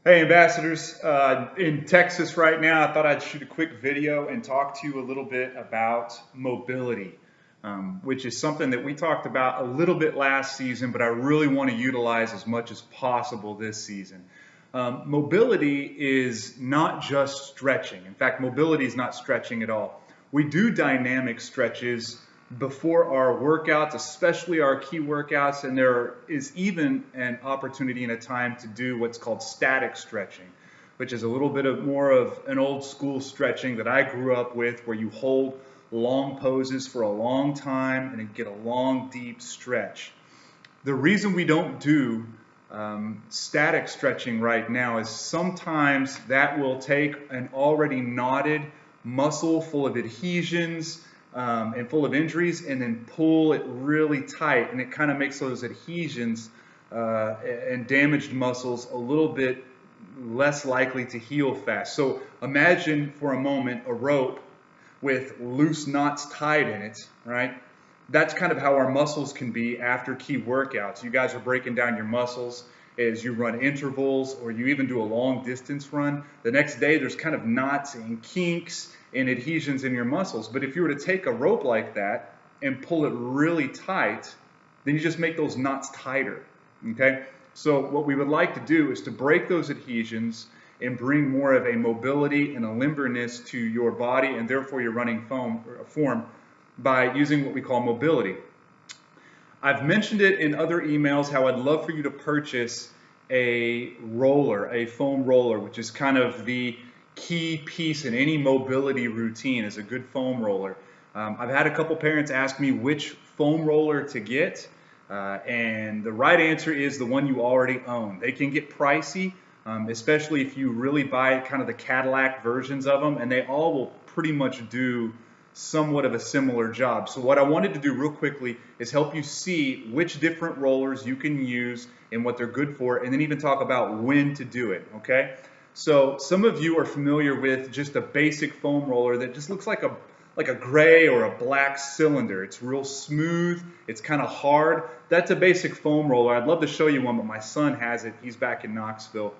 Hey, ambassadors, in Texas right now. I thought I'd shoot a quick video and talk to you a little bit about mobility, which is something that we talked about a little bit last season, but I really want to utilize as much as possible this season. Mobility is not just stretching. In fact, mobility is not stretching at all. We do dynamic stretches before our workouts, especially our key workouts, and there is even an opportunity and a time to do what's called static stretching, which is a little bit of more of an old school stretching that I grew up with, where you hold long poses for a long time and then get a long, deep stretch. The reason we don't do static stretching right now is sometimes that will take an already knotted muscle full of adhesions and full of injuries and then pull it really tight, and it kind of makes those adhesions and damaged muscles a little bit less likely to heal fast. So imagine for a moment a rope with loose knots tied in it, right? That's kind of how our muscles can be after key workouts. You guys are breaking down your muscles as you run intervals or you even do a long distance run. The next day there's kind of knots and kinks and adhesions in your muscles. But if you were to take a rope like that and pull it really tight, then you just make those knots tighter, okay? So what we would like to do is to break those adhesions and bring more of a mobility and a limberness to your body and therefore your running form by using what we call mobility. I've mentioned it in other emails how I'd love for you to purchase a roller, a foam roller, which is kind of the key piece in any mobility routine, is a good foam roller. I've had a couple parents ask me which foam roller to get, and the right answer is the one you already own. They can get pricey, especially if you really buy kind of the Cadillac versions of them, and they all will pretty much do somewhat of a similar job. So what I wanted to do real quickly is help you see which different rollers you can use and what they're good for, and then even talk about when to do it, okay? So some of you are familiar with just a basic foam roller that just looks like a gray or a black cylinder. It's real smooth, it's kind of hard. That's a basic foam roller. I'd love to show you one, but my son has it. He's back in Knoxville.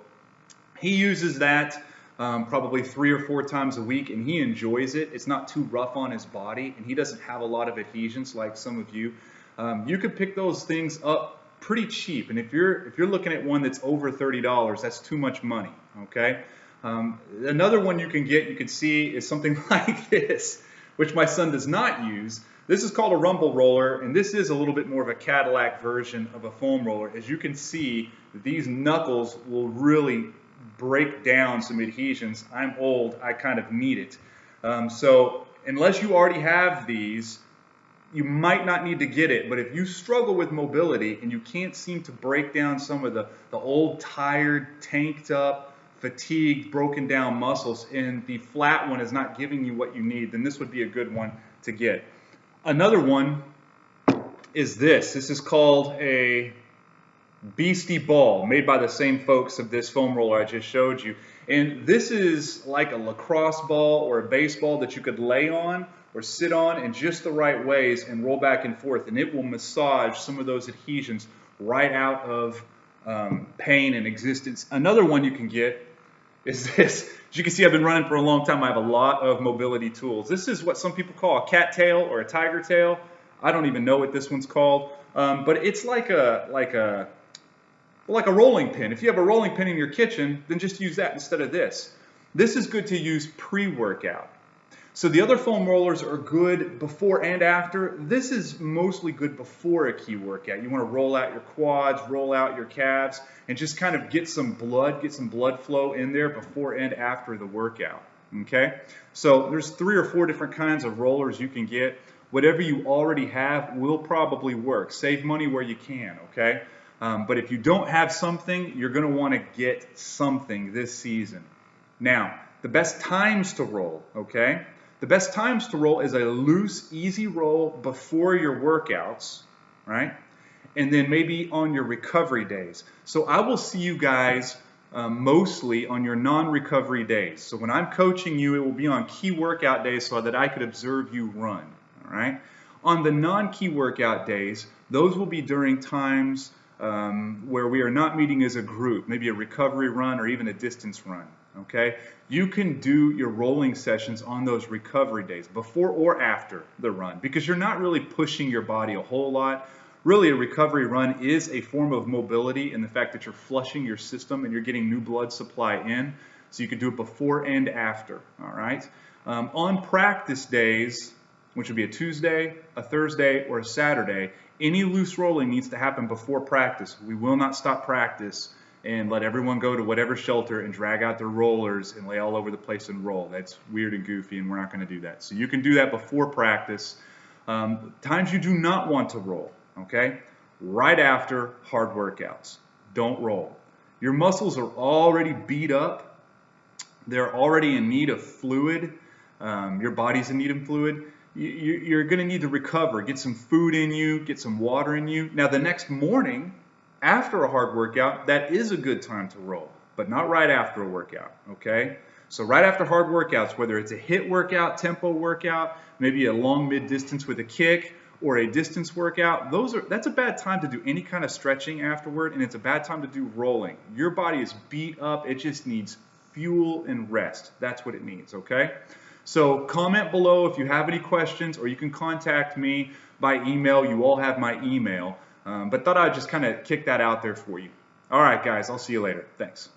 He uses that probably 3 or 4 times a week, and he enjoys it. It's not too rough on his body, and he doesn't have a lot of adhesions like some of you. You could pick those things up pretty cheap, and if you're looking at one that's over $30, that's too much money, okay? Another one you can see is something like this, which my son does not use. This is called a rumble roller, and this is a little bit more of a Cadillac version of a foam roller. As you can see, these knuckles will really break down some adhesions. I'm old, I kind of need it. So unless you already have these, you might not need to get it, but if you struggle with mobility and you can't seem to break down some of the old, tired, tanked up, fatigued, broken down muscles, and the flat one is not giving you what you need, then this would be a good one to get. Another one is this. This is called a Beastie Ball, made by the same folks of this foam roller I just showed you. And this is like a lacrosse ball or a baseball that you could lay on or sit on in just the right ways and roll back and forth, and it will massage some of those adhesions right out of pain and existence. Another one you can get is this. As you can see, I've been running for a long time. I have a lot of mobility tools. This is what some people call a cat tail or a tiger tail. I don't even know what this one's called, but it's like a rolling pin. If you have a rolling pin in your kitchen, then just use that instead of this. This is good to use pre-workout. So the other foam rollers are good before and after. This is mostly good before a key workout. You want to roll out your quads, roll out your calves, and just kind of get some blood flow in there before and after the workout, okay? So there's 3 or 4 different kinds of rollers you can get. Whatever you already have will probably work. Save money where you can, okay? But if you don't have something, you're going to want to get something this season. Now, the best times to roll, okay? The best times to roll is a loose, easy roll before your workouts, right? And then maybe on your recovery days. So I will see you guys mostly on your non-recovery days. So when I'm coaching you, it will be on key workout days so that I could observe you run, all right? On the non-key workout days, those will be during times where we are not meeting as a group, maybe a recovery run or even a distance run, okay? You can do your rolling sessions on those recovery days, before or after the run, because you're not really pushing your body a whole lot. Really, a recovery run is a form of mobility in the fact that you're flushing your system and you're getting new blood supply in. So you can do it before and after, all right? On practice days, which would be a Tuesday, a Thursday, or a Saturday, any loose rolling needs to happen before practice. We will not stop practice and let everyone go to whatever shelter and drag out their rollers and lay all over the place and roll. That's weird and goofy, and we're not going to do that. So you can do that before practice. Times you do not want to roll, okay? Right after hard workouts. Don't roll. Your muscles are already beat up. They're already in need of fluid. Your body's in need of fluid. You're going to need to recover, get some food in you, get some water in you. Now, the next morning, after a hard workout, that is a good time to roll, but not right after a workout, okay? So right after hard workouts, whether it's a HIIT workout, tempo workout, maybe a long mid-distance with a kick, or a distance workout, that's a bad time to do any kind of stretching afterward, and it's a bad time to do rolling. Your body is beat up. It just needs fuel and rest. That's what it needs, okay? So comment below if you have any questions, or you can contact me by email. You all have my email, but thought I'd just kind of kick that out there for you. All right, guys, I'll see you later. Thanks.